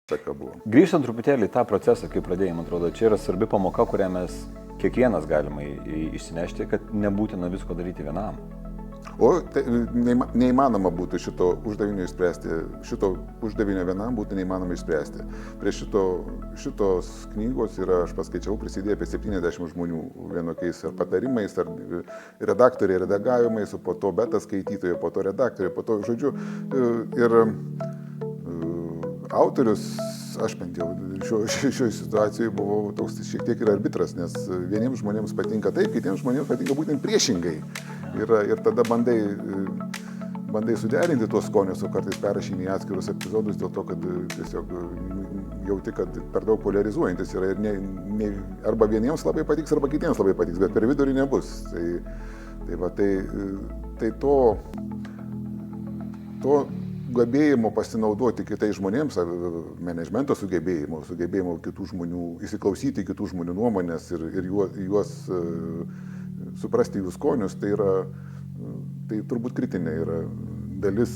seka buvo. Grįžtant truputėlį į tą procesą, kaip pradėjai, man atrodo, čia yra svarbi pamoka, kurią mes kiekvienas galime išsinešti, kad nebūtina visko daryti vienam. O tai neįmanoma būtų šito uždavinio išspręsti, šito uždavinio vienam būtų neįmanoma išspręsti. Prie šitos knygos yra, aš paskaičiau, prisidėjo apie 70 žmonių vienokiais ar patarimais, ar redaktoriai redagavimais, o po to beta skaitytojai, po to redaktoriai, po to, žodžiu, ir autorius, aš bent jau šioje situacijoje buvau toks šiek tiek ir arbitras, nes vieniems žmonėms patinka taip, kitiems žmonėms patinka būtent priešingai. Ir tada bandai suderinti tuos skonius, o kartais perrašinį atskirus epizodus dėl to, kad tiesiog jauti, kad per daug polarizuojantis yra ir arba vieniems labai patiks, arba kitiems labai patiks, bet per vidurį nebus. Tai to gebėjimo pasinaudoti kitais žmonėms, menedžmento sugebėjimo kitų žmonių, įsiklausyti kitų žmonių nuomonės ir juos suprasti jų skonius, tai turbūt kritinė yra dalis